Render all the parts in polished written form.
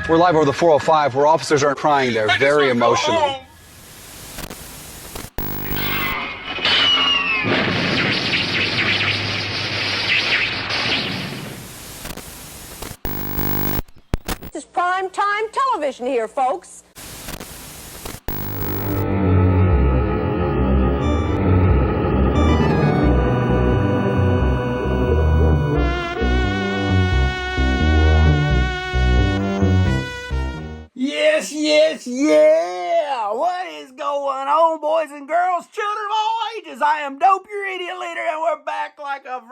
We're live over the 405 where officers aren't crying. They're very emotional. This is prime time television here, folks. Yeah! What is going on, boys and girls, children of all ages? I am Dope, your idiot leader, and we're back like a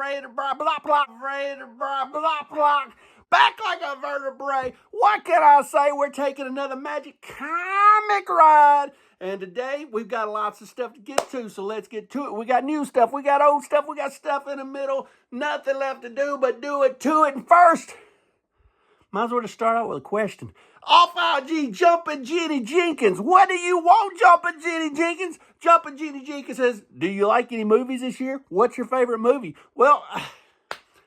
back like a vertebrae. What can I say? We're taking another magic comic ride. And today, we've got lots of stuff to get to, so let's get to it. We got new stuff, we got old stuff, we got stuff in the middle. Nothing left to do but do it to it. And first, might as well just start out with a question. Off IG, Jumpin' Jenny Jenkins. What do you want, Jumpin' Jenny Jenkins? Jumpin' Jenny Jenkins says, do you like any movies this year? What's your favorite movie? Well,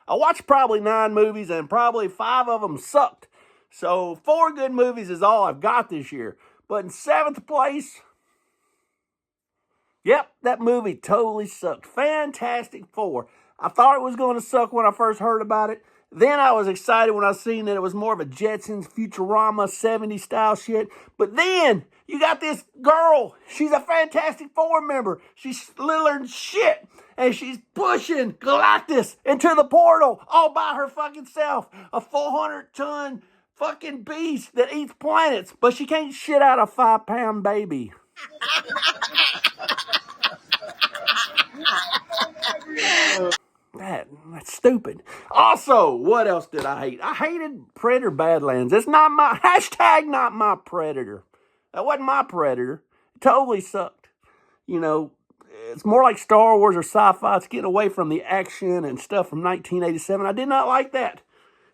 I watched probably 9 movies and probably 5 of them sucked. So 4 good movies is all I've got this year. But in 7th place, yep, that movie totally sucked. Fantastic Four. I thought it was going to suck when I first heard about it. Then I was excited when I seen that it was more of a Jetsons, Futurama, 70s style shit. But then you got this girl. She's a Fantastic Four member. She's littler than shit. And she's pushing Galactus into the portal all by her fucking self. A 400-ton fucking beast that eats planets. But she can't shit out a 5-pound baby. That's stupid. Also, what else did I hate? I hated Predator Badlands. It's not my, not my Predator. That wasn't my Predator. It totally sucked. You know, it's more like Star Wars or sci-fi. It's getting away from the action and stuff from 1987. I did not like that.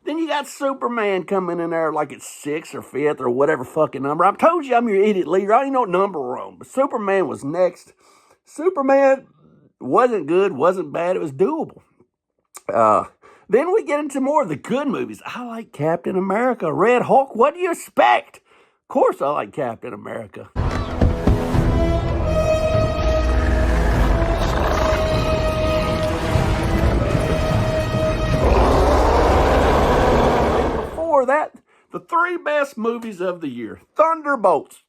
Then you got Superman coming in there like it's 6th or 5th or whatever fucking number. I told you I'm your idiot leader. I don't even know what number we're on. But Superman was next. Superman wasn't good, wasn't bad. It was doable. Then we get into more of the good movies. I like Captain America, Red Hulk. What do you expect? Of course I like Captain America. Before that, the 3 best movies of the year. Thunderbolts.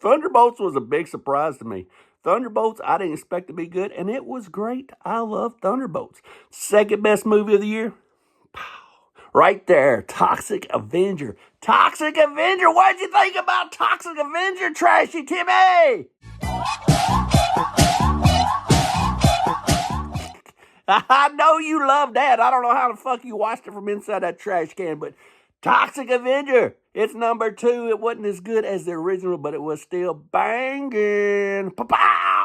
Thunderbolts was a big surprise to me. Thunderbolts, I didn't expect to be good, and it was great. I love Thunderbolts. Second best movie of the year? Right there, Toxic Avenger. Toxic Avenger, what'd you think about Toxic Avenger, Trashy Timmy? I know you love that. I don't know how the fuck you watched it from inside that trash can, but Toxic Avenger, it's number 2. It wasn't as good as the original, but it was still banging. Pa-pow!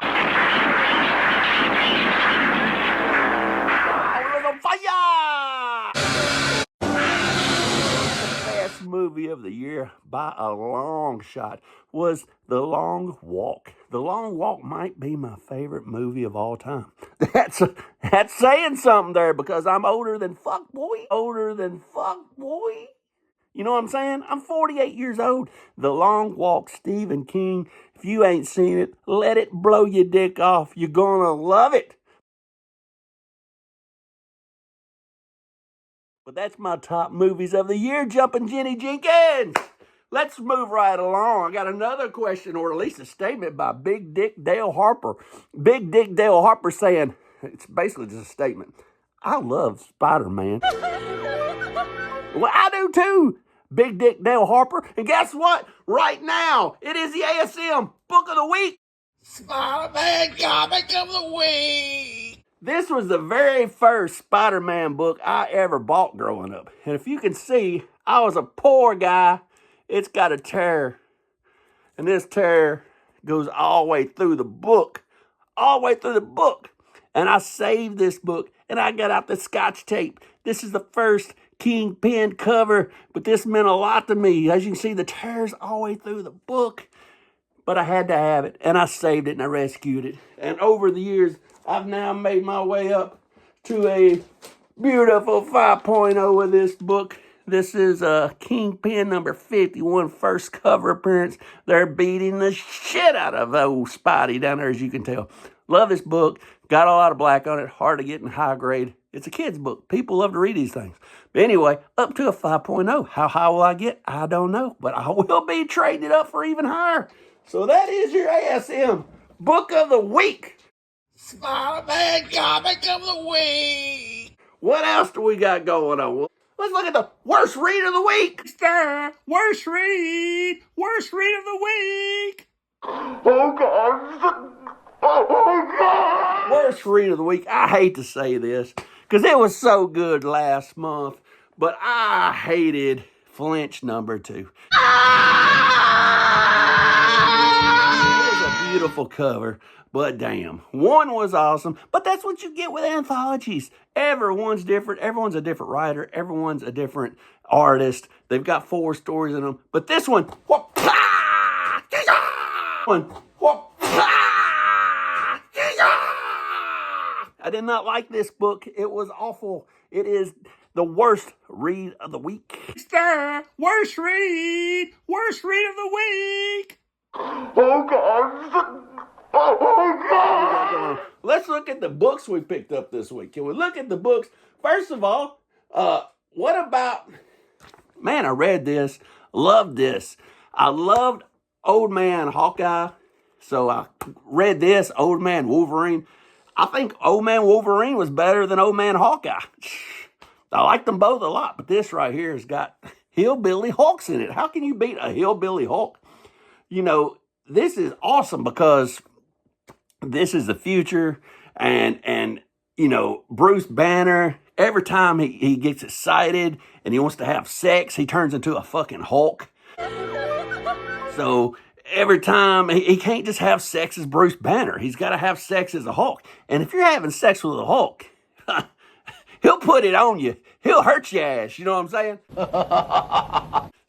It was on fire! The best movie of the year, by a long shot, was The Long Walk. The Long Walk might be my favorite movie of all time. That's saying something there, because I'm older than fuck, boy. Older than fuck, boy. You know what I'm saying? I'm 48 years old. The Long Walk, Stephen King. If you ain't seen it, let it blow your dick off. You're gonna love it. But that's my top movies of the year, Jumpin' Jenny Jenkins. Let's move right along. I got another question, or at least a statement by Big Dick Dale Harper. Big Dick Dale Harper saying, it's basically just a statement, I love Spider-Man. Well, I do too. Big Dick Dale Harper. And guess what? Right now, it is the ASM Book of the Week. Spider-Man Comic of the Week. This was the very first Spider-Man book I ever bought growing up. And if you can see, I was a poor guy. It's got a tear. And this tear goes all the way through the book. all the way through the book. And I saved this book, and I got out the Scotch tape. This is the first Kingpin cover, but this meant a lot to me. As you can see, the tears all the way through the book. But I had to have it, and I saved it, and I rescued it. And over the years, I've now made my way up to a beautiful 5.0 of this book. This is Kingpin number 51, first cover appearance. They're beating the shit out of old Spidey down there, as you can tell. Love this book. Got a lot of black on it. Hard to get in high grade. It's a kid's book. People love to read these things. But anyway, up to a 5.0. How high will I get? I don't know. But I will be trading it up for even higher. So that is your ASM Book of the Week. Spider-Man Comic of the Week. What else do we got going on? Let's look at the worst read of the week. Worst read of the week. Oh, God. Oh, God. Worst read of the week. I hate to say this because it was so good last month, but I hated Flinch number 2. Beautiful cover, but damn, 1 was awesome. But that's what you get with anthologies. Everyone's different. Everyone's a different writer. Everyone's a different artist. They've got 4 stories in them. But this one, I did not like this book. It was awful. It is the worst read of the week. Worst read of the week. Oh, God. Oh, God. Let's look at the books we picked up this week. Can we look at the books? First of all, what about... Man, I read this. Loved this. I loved Old Man Hawkeye. So I read this, Old Man Wolverine. I think Old Man Wolverine was better than Old Man Hawkeye. I like them both a lot, but this right here has got Hillbilly Hulks in it. How can you beat a Hillbilly Hulk? You know, this is awesome because this is the future, and you know, Bruce Banner, every time he gets excited and he wants to have sex, he turns into a fucking Hulk. So every time, he can't just have sex as Bruce Banner. He's got to have sex as a Hulk. And if you're having sex with a Hulk, he'll put it on you. He'll hurt your ass, you know what I'm saying?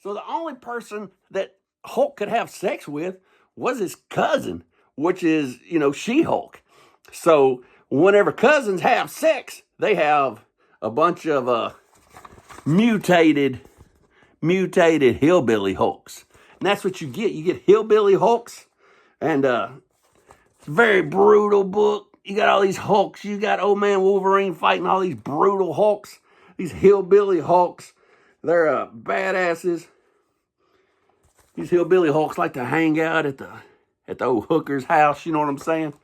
So the only person that Hulk could have sex with was his cousin, which is, you know, She-Hulk. So whenever cousins have sex, they have a bunch of mutated hillbilly Hulks. And that's what you get. You get hillbilly Hulks. And it's a very brutal book. You got all these Hulks. You got Old Man Wolverine fighting all these brutal Hulks. These hillbilly Hulks. They're badasses. These hillbilly Hulks like to hang out at the old hooker's house, you know what I'm saying?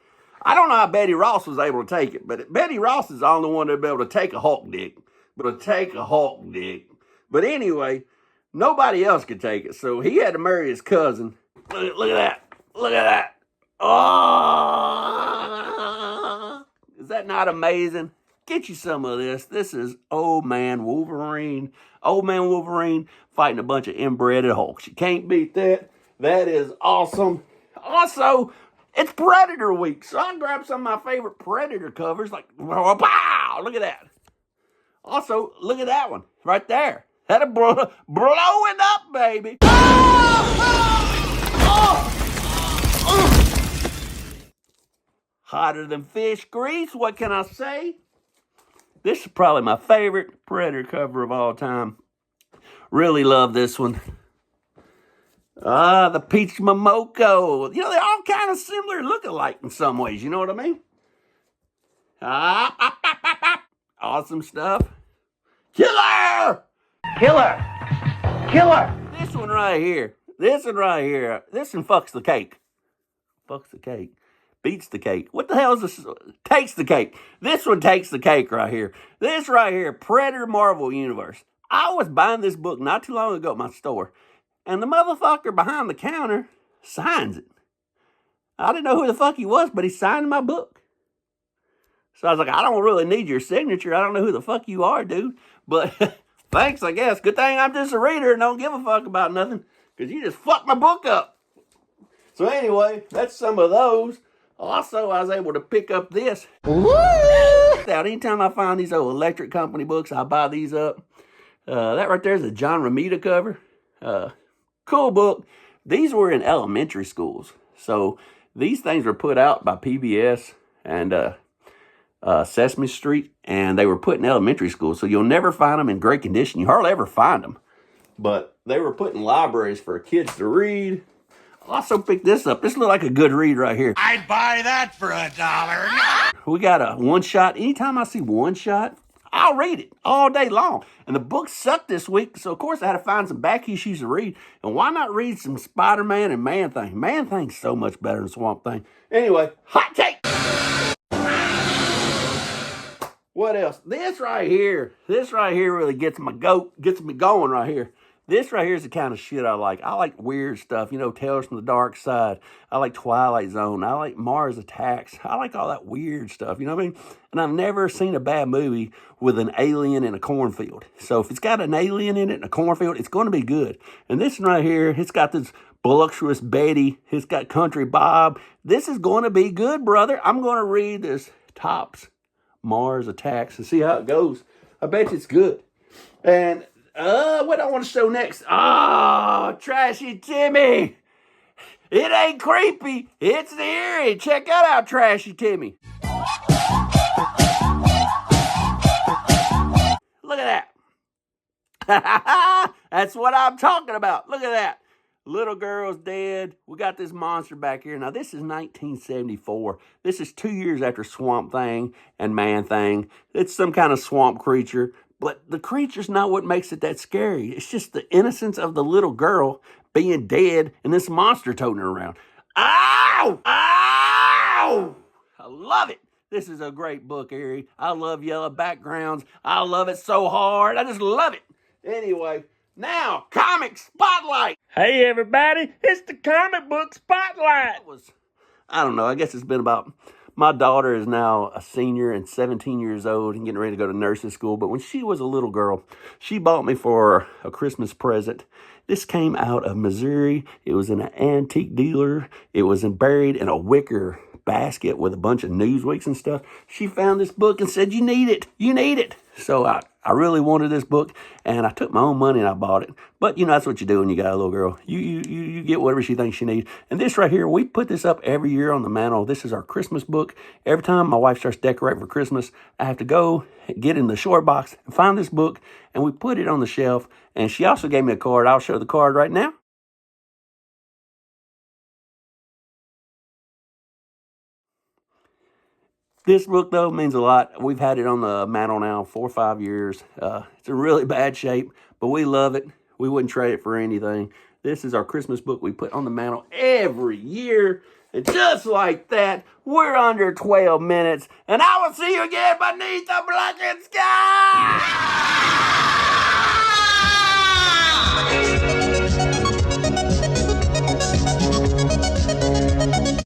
I don't know how Betty Ross was able to take it, but Betty Ross is the only one that'd be able to take a Hulk dick. But anyway, nobody else could take it, so he had to marry his cousin. Look at that. Look at that. Oh! Is that not amazing? Get you some of this. This is Old Man Wolverine. Old Man Wolverine fighting a bunch of inbred Hulks. You can't beat that. That is awesome. Also, it's Predator week, so I grabbed some of my favorite Predator covers. Like, wow, look at that. Also, look at that one right there. That'll blow it up, baby. Hotter than fish grease, what can I say? This is probably my favorite Predator cover of all time. Really love this one. The Peach Momoko. You know, they're all kind of similar, look alike in some ways. You know what I mean? Awesome stuff. Killer! This one right here. This one fucks the cake. Fucks the cake. Beats the cake. What the hell is this? Takes the cake. This one takes the cake right here. This right here, Predator Marvel Universe. I was buying this book not too long ago at my store, and the motherfucker behind the counter signs it. I didn't know who the fuck he was, but he signed my book. So I was like, I don't really need your signature. I don't know who the fuck you are, dude. But thanks, I guess. Good thing I'm just a reader and don't give a fuck about nothing, because you just fucked my book up. So anyway, that's some of those. Also, I was able to pick up this. Now, anytime I find these old Electric Company books, I buy these up. That right there is a John Romita cover. Cool book. These were in elementary schools. So these things were put out by PBS and Sesame Street, and they were put in elementary schools. So you'll never find them in great condition. You hardly ever find them. But they were put in libraries for kids to read. I also picked this up. This looked like a good read right here. I'd buy that for $1. We got a one shot. Anytime I see one shot, I'll read it all day long. And the book sucked this week, so of course I had to find some back issues to read. And why not read some Spider-Man and Man-Thing? Man-Thing's so much better than Swamp Thing. Anyway, hot take. What else? This right here really gets me going right here. This right here is the kind of shit I like. I like weird stuff, you know, Tales from the Dark Side. I like Twilight Zone. I like Mars Attacks. I like all that weird stuff, you know what I mean? And I've never seen a bad movie with an alien in a cornfield. So if it's got an alien in it in a cornfield, it's going to be good. And this one right here, it's got this voluptuous Betty. It's got Country Bob. This is going to be good, brother. I'm going to read this Topps Mars Attacks and see how it goes. I bet you it's good. And what I want to show next? Oh, Trashy Timmy. It ain't creepy. It's eerie. Check that out, Trashy Timmy. Look at that. That's what I'm talking about. Look at that. Little girl's dead. We got this monster back here. Now, this is 1974. This is 2 years after Swamp Thing and Man Thing. It's some kind of swamp creature. But the creature's not what makes it that scary. It's just the innocence of the little girl being dead and this monster toting her around. Ow! Ow! I love it. This is a great book, Ari. I love yellow backgrounds. I love it so hard. I just love it. Anyway, now, Comic Spotlight. Hey, everybody. It's the Comic Book Spotlight. I don't know. I guess it's been about... My daughter is now a senior and 17 years old and getting ready to go to nursing school. But when she was a little girl, she bought me for a Christmas present. This came out of Missouri. It was in an antique dealer. It was buried in a wicker basket with a bunch of Newsweeks and stuff. She found this book and said, you need it. You need it. So I really wanted this book, and I took my own money and I bought it. But, you know, that's what you do when you got a little girl. You get whatever she thinks she needs. And this right here, we put this up every year on the mantle. This is our Christmas book. Every time my wife starts decorating for Christmas, I have to go get in the short box and find this book, and we put it on the shelf. And she also gave me a card. I'll show the card right now. This book, though, means a lot. We've had it on the mantle now 4 or 5 years. It's in really bad shape, but we love it. We wouldn't trade it for anything. This is our Christmas book we put on the mantle every year. And just like that, we're under 12 minutes. And I will see you again beneath the blackened sky!